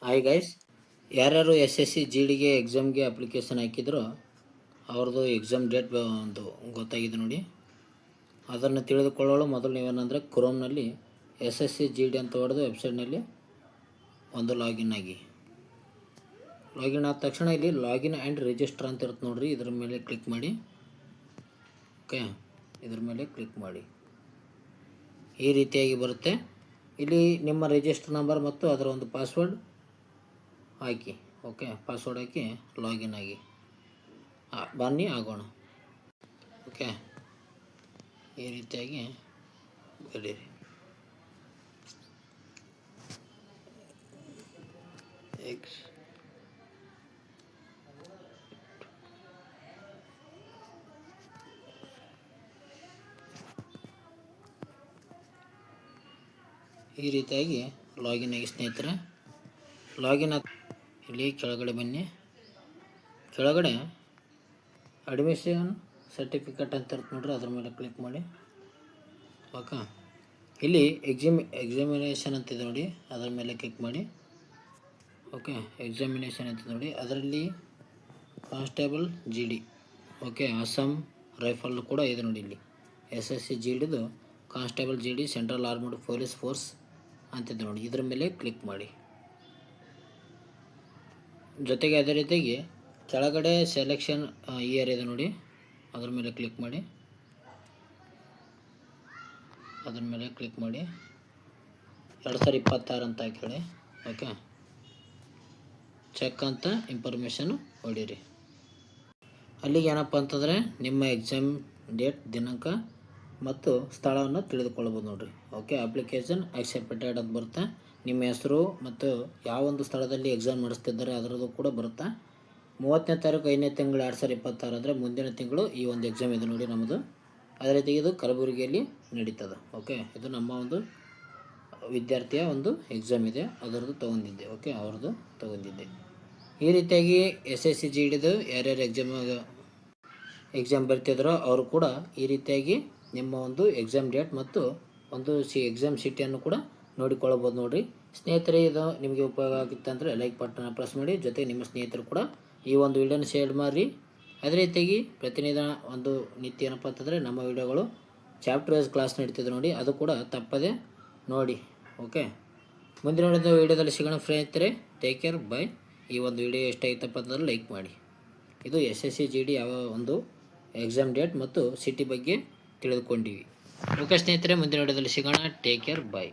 Hi guys, ಯಾರ್ಯಾರು S S C G ಡಿಗೆ ಎಕ್ಸಾಮ್ಗೆ ಅಪ್ಲಿಕೇಶನ್ ಹಾಕಿದ್ರು ಅವ್ರದ್ದು ಎಕ್ಸಾಮ್ ಡೇಟ್ ಒಂದು ಗೊತ್ತಾಗಿದೆ ನೋಡಿ. ಅದನ್ನು ತಿಳಿದುಕೊಳ್ಳಲು ಮೊದಲು ನೀವೇನಂದರೆ ಕ್ರೋಮ್ನಲ್ಲಿ S S C G D ಅಂತ ಹೊಡೆದು ವೆಬ್ಸೈಟ್ನಲ್ಲಿ ಒಂದು ಲಾಗಿನ್ ಆಗಿ. ಲಾಗಿನ್ ಆದ ತಕ್ಷಣ ಇಲ್ಲಿ ಲಾಗಿನ್ ಆ್ಯಂಡ್ ರಿಜಿಸ್ಟರ್ ಅಂತ ಇರುತ್ತೆ ನೋಡಿರಿ, ಇದ್ರ ಮೇಲೆ ಕ್ಲಿಕ್ ಮಾಡಿ. ಓಕೆ, ಇದ್ರ ಮೇಲೆ ಕ್ಲಿಕ್ ಮಾಡಿ. ಈ ರೀತಿಯಾಗಿ ಬರುತ್ತೆ. ಇಲ್ಲಿ ನಿಮ್ಮ ರಿಜಿಸ್ಟರ್ ನಂಬರ್ ಮತ್ತು ಅದರ ಒಂದು ಪಾಸ್ವರ್ಡ್ ಹಾಕಿ. ಓಕೆ, ಪಾಸ್ವರ್ಡ್ ಹಾಕಿ ಲಾಗಿನ್ ಆಗಿ ಬನ್ನಿ ಆಗೋಣ. ಓಕೆ, ಈ ರೀತಿಯಾಗಿ ಬರೀರಿ. ಈ ರೀತಿಯಾಗಿ ಲಾಗಿನ್ ಆಗಿ ಸ್ನೇಹಿತರೆ. ಲಾಗಿನ್ ಇಲ್ಲಿ ಕೆಳಗಡೆ ಬನ್ನಿ. ಕೆಳಗಡೆ ಅಡ್ಮಿಷನ್ ಸರ್ಟಿಫಿಕೇಟ್ ಅಂತ ಇರುತ್ತೆ ನೋಡ್ರಿ, ಅದ್ರ ಮೇಲೆ ಕ್ಲಿಕ್ ಮಾಡಿ. ಓಕೆ, ಇಲ್ಲಿ ಎಕ್ಸಾಮಿನೇಷನ್ ಅಂತಿದೆ ನೋಡಿ, ಅದರ ಮೇಲೆ ಕ್ಲಿಕ್ ಮಾಡಿ. ಓಕೆ, ಎಕ್ಸಾಮಿನೇಷನ್ ಅಂತಿದೆ ನೋಡಿ, ಅದರಲ್ಲಿ constable G D. Okay, Assam rifle ಕೂಡ ಇದೆ ನೋಡಿ. ಇಲ್ಲಿ ಎಸ್ ಎಸ್ ಸಿ ಜಿ ಡಿದು constable G D central armed police force ಅಂತಿದೆ ನೋಡಿ, ಇದ್ರ ಮೇಲೆ ಕ್ಲಿಕ್ ಮಾಡಿ. ಜೊತೆಗೆ ಅದೇ ರೀತಿಯಾಗಿ ಕೆಳಗಡೆ ಸೆಲೆಕ್ಷನ್ ಇಯರ್ ಇದೆ ನೋಡಿ, ಅದ್ರ ಮೇಲೆ ಕ್ಲಿಕ್ ಮಾಡಿ. ಅದ್ರ ಮೇಲೆ ಕ್ಲಿಕ್ ಮಾಡಿ 2026 ಅಂತ ಹಾಕಿ. ಓಕೆ, ಚೆಕ್ ಅಂತ ಇನ್ಫಾರ್ಮೇಷನ್ ಹೊಡೀರಿ. ಅಲ್ಲಿಗೆ ಏನಪ್ಪ ಅಂತಂದರೆ ನಿಮ್ಮ ಎಕ್ಸಾಮ್ ಡೇಟ್, ದಿನಾಂಕ ಮತ್ತು ಸ್ಥಳವನ್ನು ತಿಳಿದುಕೊಳ್ಬೋದು ನೋಡಿರಿ. ಓಕೆ, ಅಪ್ಲಿಕೇಶನ್ ಆಕ್ಸೆಪ್ಟೆಡ್ ಅಂತ ಬರುತ್ತೆ. ನಿಮ್ಮ ಹೆಸರು ಮತ್ತು ಯಾವೊಂದು ಸ್ಥಳದಲ್ಲಿ ಎಕ್ಸಾಮ್ ನಡೆಸ್ತಿದ್ದಾರೆ ಅದರದ್ದು ಕೂಡ ಬರುತ್ತೆ. 30ನೇ ತಾರೀಕು 5ನೇ ತಿಂಗಳು 2026 ಅಂದರೆ ಮುಂದಿನ ತಿಂಗಳು ಈ ಒಂದು ಎಕ್ಸಾಮ್ ಇದೆ ನೋಡಿ ನಮ್ಮದು. ಅದೇ ರೀತಿ ಇದು ಕಲಬುರಗಿಯಲ್ಲಿ ನಡೀತದೆ. ಓಕೆ, ಇದು ನಮ್ಮ ಒಂದು ವಿದ್ಯಾರ್ಥಿಯ ಒಂದು ಎಕ್ಸಾಮ್ ಇದೆ, ಅದರದ್ದು ತೊಗೊಂಡಿದ್ದೆ. ಓಕೆ, ಅವ್ರದ್ದು ತೊಗೊಂಡಿದ್ದೆ. ಈ ರೀತಿಯಾಗಿ ಎಸ್ ಎಸ್ ಸಿ ಜಿ ಡಿದು ಯಾರ್ಯಾರು ಎಕ್ಸಾಮ್ ಬರ್ತಿದ್ರೋ ಅವರು ಕೂಡ ಈ ರೀತಿಯಾಗಿ ನಿಮ್ಮ ಒಂದು ಎಕ್ಸಾಮ್ ಡೇಟ್ ಮತ್ತು ಒಂದು ಎಕ್ಸಾಮ್ ಸೀಟಿಯನ್ನು ಕೂಡ ನೋಡಿಕೊಳ್ಳಬೋದು ನೋಡಿರಿ ಸ್ನೇಹಿತರೆ. ಇದು ನಿಮಗೆ ಉಪಯೋಗ ಆಗಿತ್ತಂದರೆ ಲೈಕ್ ಬಟನ್ ಪ್ರೆಸ್ ಮಾಡಿ. ಜೊತೆಗೆ ನಿಮ್ಮ ಸ್ನೇಹಿತರು ಕೂಡ ಈ ಒಂದು ವಿಡಿಯೋನ ಶೇರ್ ಮಾಡಿರಿ. ಅದೇ ರೀತಿಯಾಗಿ ಪ್ರತಿನಿತ್ಯ ಒಂದು ನಿತ್ಯ ಏನಪ್ಪ ಅಂತಂದರೆ ನಮ್ಮ ವಿಡಿಯೋಗಳು ಚಾಪ್ಟರ್ ವೈಸ್ ಕ್ಲಾಸ್ ನಡೀತಿದೆ ನೋಡಿ, ಅದು ಕೂಡ ತಪ್ಪದೆ ನೋಡಿ. ಓಕೆ, ಮುಂದಿನ ವಿಡಿಯೋದಲ್ಲಿ ಸಿಗೋಣ ಸ್ನೇಹಿತರೆ. Take care, bye. ಈ ಒಂದು ವಿಡಿಯೋ ಇಷ್ಟ ಆಯ್ತಪ್ಪ ಅಂತಂದರೆ ಲೈಕ್ ಮಾಡಿ. ಇದು S S C G D ಯಾವ ಒಂದು ಎಕ್ಸಾಮ್ ಡೇಟ್ ಮತ್ತು ಸಿಟಿ ಬಗ್ಗೆ ತಿಳಿದುಕೊಂಡಿವಿ. ಓಕೆ ಸ್ನೇಹಿತರೆ, ಮುಂದಿನ ವಿಡಿಯೋದಲ್ಲಿ ಸಿಗೋಣ. Take care, by.